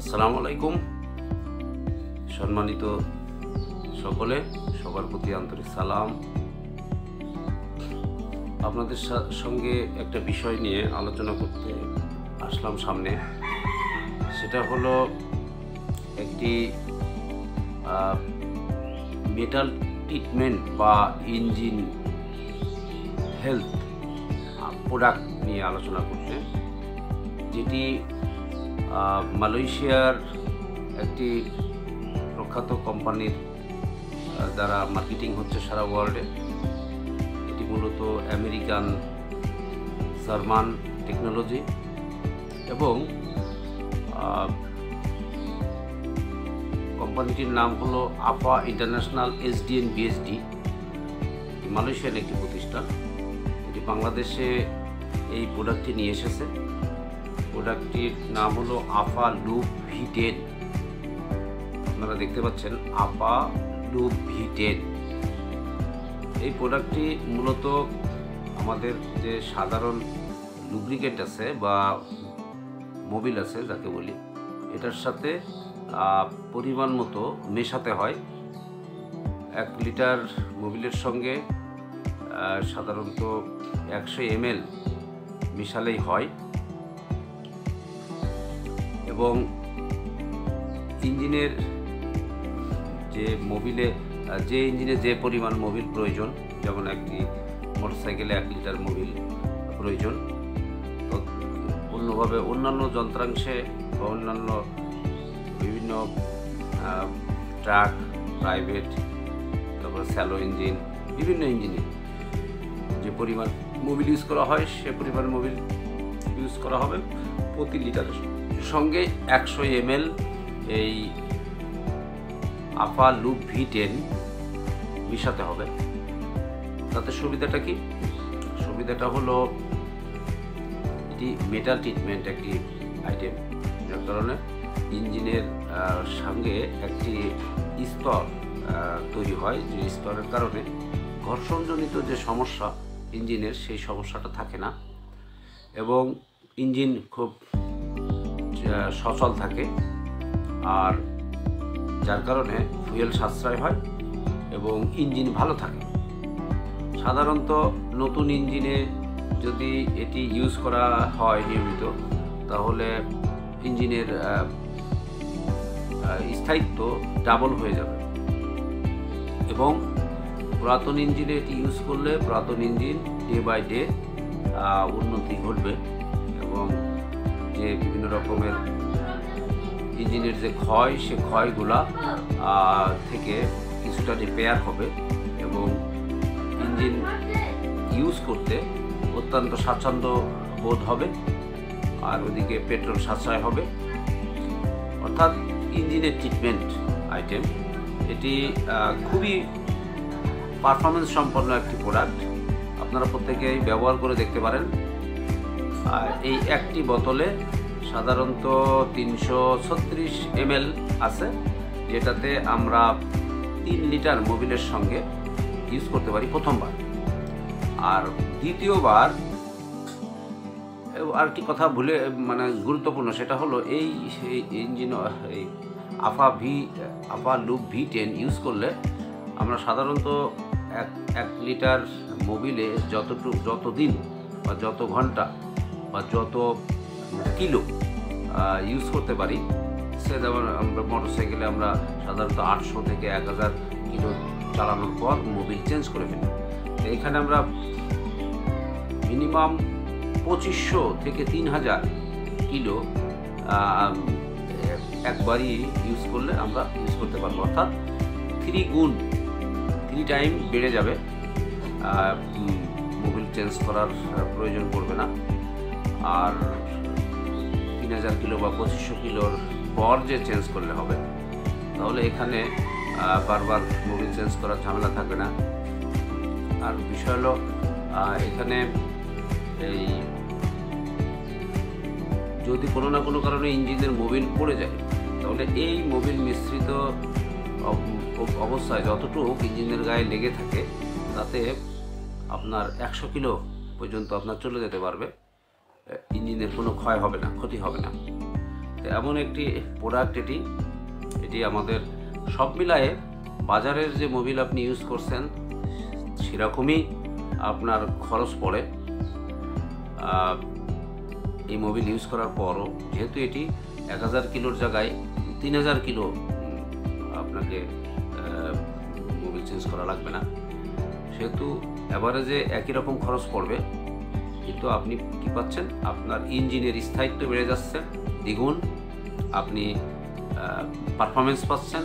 আসসালামু আলাইকুম। সম্মানিত সকলে, সবার প্রতি আন্তরিক সালাম। আপনাদের সঙ্গে একটা বিষয় নিয়ে আলোচনা করতে আসলাম সামনে। সেটা হলো একটি মেটাল ট্রিটমেন্ট বা ইঞ্জিন হেলথ প্রোডাক্ট নিয়ে আলোচনা করতে, যেটি মালয়েশিয়ার একটি প্রখ্যাত কোম্পানির দ্বারা মার্কেটিং হচ্ছে সারা ওয়ার্ল্ডে। এটি মূলত আমেরিকান জার্মান টেকনোলজি এবং কোম্পানিটির নাম হলো আফা ইন্টারন্যাশনাল SDN BSD। মালয়েশিয়ার একটি প্রতিষ্ঠান। এটি বাংলাদেশে এই প্রোডাক্টটি নিয়ে এসেছে। প্রোডাক্টটির নাম হলো আফা লুপ V10। আপনারা দেখতে পাচ্ছেন আফা লুপ V10। এই প্রোডাক্টটি মূলত আমাদের যে সাধারণ লুব্রিকেন্ট আছে বা মোবিল আছে যাকে বলি, এটার সাথে পরিমাণ মতো মেশাতে হয়। 1 লিটার মোবিলের সঙ্গে সাধারণত 100 ml মিশালেই হয় এবং ইঞ্জিনের যে ইঞ্জিনে যে পরিমাণ মোবিল প্রয়োজন, যেমন একটি মোটরসাইকেলে 1 লিটার মোবিল প্রয়োজন, তো অন্যভাবে অন্যান্য যন্ত্রাংশে বা অন্যান্য বিভিন্ন ট্রাক, প্রাইভেট, তারপর স্যালো ইঞ্জিন, বিভিন্ন ইঞ্জিনে যে পরিমাণ মোবিল ইউজ করা হয় সে পরিমাণ মোবিল ইউজ করা হবে। প্রতি লিটারের সঙ্গে 100 ml এই আফা লুপ V10 মিশাতে হবে। তাতে সুবিধাটা কি? সুবিধাটা হলো এটি মেটাল ট্রিটমেন্ট একটি আইটেম, যার কারণে ইঞ্জিনের সঙ্গে একটি স্তর তৈরি হয়, যে স্তরের কারণে ঘর্ষণজনিত যে সমস্যা ইঞ্জিনের, সেই সমস্যাটা থাকে না এবং ইঞ্জিন খুব সচল থাকে, আর যার কারণে ফুয়েল সাশ্রয় হয় এবং ইঞ্জিন ভালো থাকে। সাধারণত নতুন ইঞ্জিনে যদি এটি ইউজ করা হয় নিয়মিত, তাহলে ইঞ্জিনের স্থায়িত্ব ডাবল হয়ে যাবে এবং পুরাতন ইঞ্জিনে এটি ইউজ করলে পুরাতন ইঞ্জিন ডে বাই ডে উন্নতি ঘটবে এবং যে বিভিন্ন রকমের ইঞ্জিনের যে ক্ষয়, সে ক্ষয়গুলা থেকে কিছুটা রিপেয়ার হবে এবং ইঞ্জিন ইউজ করতে অত্যন্ত স্বাচ্ছন্দ্য বোধ হবে, আর ওদিকে পেট্রোল সাশ্রয় হবে। অর্থাৎ ইঞ্জিনের ট্রিটমেন্ট আইটেম এটি খুবই পারফরমেন্স সম্পন্ন একটি প্রোডাক্ট। আপনারা প্রত্যেকেই ব্যবহার করে দেখতে পারেন। এই একটি বোতলে সাধারণত 336 ml আছে, যেটাতে আমরা 3 লিটার মোবিলের সঙ্গে ইউজ করতে পারি প্রথমবার। আর দ্বিতীয়বার আরেকটি কথা গুরুত্বপূর্ণ, সেটা হলো এই ইঞ্জিন এই আফা লুপ V10 ইউজ করলে আমরা সাধারণত 1 লিটার মোবিলে যত দিন বা যত ঘন্টা বা যত কিলো ইউজ করতে পারি, সে যেমন আমরা মোটরসাইকেলে আমরা সাধারণত 800 থেকে 1000 কিলো চালানোর পর মোবিল চেঞ্জ করে ফেলি। এখানে আমরা মিনিমাম 2500 থেকে 3000 কিলো একবারই ইউজ করলে আমরা ইউজ করতে পারবো। অর্থাৎ 3 টাইম বেড়ে যাবে, মোবিল চেঞ্জ করার প্রয়োজন পড়বে না। আর 3000 কিলো বা 2500 কিলোর পর যে চেঞ্জ করলে হবে, তাহলে এখানে বারবার মোবিল চেঞ্জ করার ঝামেলা থাকবে না। আর বিষয় হলো এখানে এই যদি কোনো না কোনো কারণে ইঞ্জিনের মোবিল পড়ে যায়, তাহলে এই মোবিল মিশ্রিত অবস্থায় যতটুকু ইঞ্জিনের গায়ে লেগে থাকে, তাতে আপনার 100 কিলো পর্যন্ত আপনার চলে যেতে পারবে। ইঞ্জিনের কোনো ক্ষয় হবে না, ক্ষতি হবে না। তো এমন একটি প্রোডাক্ট এটি আমাদের সব মিলায়ে বাজারের যে মোবিল আপনি ইউজ করছেন সেরকমই আপনার খরচ পড়ে এই মোবিল ইউজ করার পরও, যেহেতু এটি 1000 কিলোর জায়গায় 3000 কিলো আপনাকে মোবিল চেঞ্জ করা লাগবে না, সেহেতু অ্যাভারেজে একই রকম খরচ পড়বে। কিন্তু আপনি কি পাচ্ছেন, আপনার ইঞ্জিনের স্থায়িত্ব বেড়ে যাচ্ছে দ্বিগুণ, আপনি পারফরমেন্স পাচ্ছেন,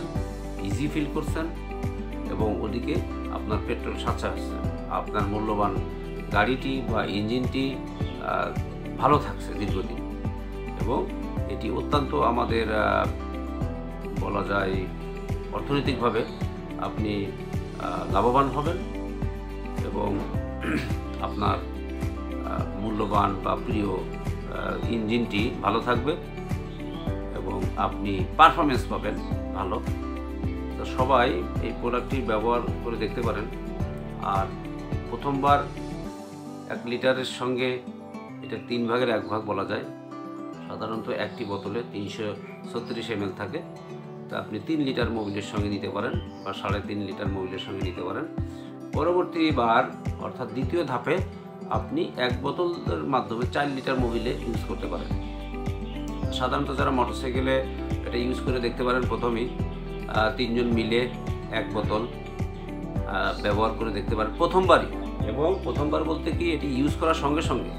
ইজি ফিল করছেন, এবং ওদিকে আপনার পেট্রোল সাশ্রয় হচ্ছে, আপনার মূল্যবান গাড়িটি বা ইঞ্জিনটি ভালো থাকছে দীর্ঘদিন। এবং এটি অত্যন্ত আমাদের বলা যায় অর্থনৈতিকভাবে আপনি লাভবান হবেন এবং আপনার মূল্যবান বা প্রিয় ইঞ্জিনটি ভালো থাকবে এবং আপনি পারফরমেন্স পাবেন ভালো। তো সবাই এই প্রোডাক্টটি ব্যবহার করে দেখতে পারেন। আর প্রথমবার 1 লিটারের সঙ্গে এটা 3 ভাগের 1 ভাগ বলা যায়। সাধারণত একটি বোতলে 336 ml থাকে, তা আপনি 3 লিটার মোবিলের সঙ্গে নিতে পারেন বা 3.5 লিটার মোবিলের সঙ্গে নিতে পারেন। পরবর্তীবার অর্থাৎ দ্বিতীয় ধাপে আপনি 1 বোতলের মাধ্যমে 4 লিটার মোবিলে ইউজ করতে পারেন। সাধারণত যারা মোটরসাইকেলে এটা ইউজ করে দেখতে পারেন, প্রথমেই 3 জন মিলে 1 বোতল ব্যবহার করে দেখতে পারেন প্রথমবারই। এবং প্রথমবার বলতে কি, এটি ইউজ করার সঙ্গে সঙ্গে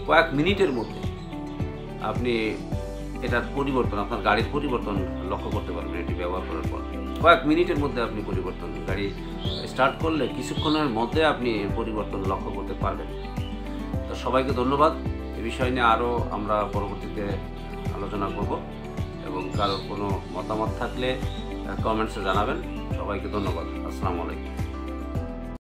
কয়েক মিনিটের মধ্যে আপনি এটার পরিবর্তন, আপনার গাড়ির পরিবর্তন লক্ষ্য করতে পারবেন। এটি ব্যবহার করার পর কয়েক মিনিটের মধ্যে আপনি পরিবর্তন, গাড়ি স্টার্ট করলে কিছুক্ষণের মধ্যে আপনি এর পরিবর্তন লক্ষ্য করতে পারবেন। তো সবাইকে ধন্যবাদ। এ বিষয় নিয়ে আরও আমরা পরবর্তীতে আলোচনা করব এবং কারো কোনো মতামত থাকলে কমেন্টসে জানাবেন। সবাইকে ধন্যবাদ। আসসালামু আলাইকুম।